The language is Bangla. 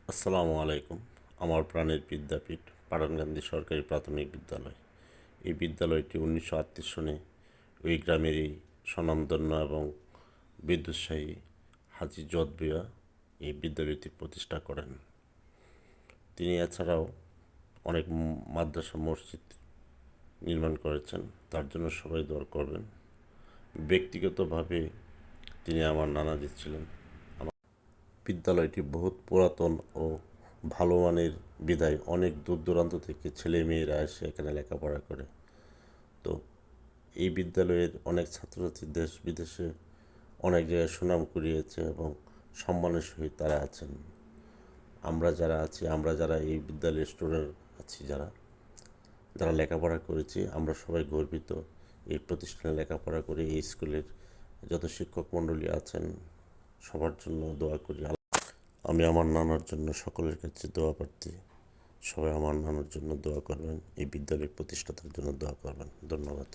আসসালামু আলাইকুম। আমার প্রাণের বিদ্যাপীঠ পাঠানকান্দি সরকারি প্রাথমিক বিদ্যালয়। এই বিদ্যালয়টি 1938 সনে ওই গ্রামেরই স্বনামধন্য এবং বিদ্যুৎসাহী হাজী জোয়াদ ভূঁইয়া এই বিদ্যালয়টি প্রতিষ্ঠা করেন। তিনি এছাড়াও অনেক মাদ্রাসা মসজিদ নির্মাণ করেছেন, তার জন্য সবাই দোয়া করবেন। ব্যক্তিগতভাবে তিনি আমার নানাজি ছিলেন। বিদ্যালয়টি বহুত পুরাতন ও ভালো মানের বিধায় অনেক দূর দূরান্ত থেকে ছেলে মেয়েরা এসে এখানে লেখাপড়া করে। তো এই বিদ্যালয়ের অনেক ছাত্রছাত্রী দেশ বিদেশে অনেক জায়গায় সুনাম কুড়িয়েছে এবং সম্মানের সহিত তারা আছেন। আমরা যারা আছি, আমরা যারা এই বিদ্যালয়ের স্টুডেন্ট আছি, যারা যারা লেখাপড়া করেছি, আমরা সবাই গর্বিত এই প্রতিষ্ঠানে লেখাপড়া করে। এই স্কুলের যত শিক্ষক মণ্ডলী আছেন সবার জন্য দোয়া করি। আমি আমার নানার জন্য সকলের কাছে দোয়া প্রার্থী। সবাই আমার নানার জন্য দোয়া করবেন, এই বিদ্যালয়ের প্রতিষ্ঠাতার জন্য দোয়া করবেন। ধন্যবাদ।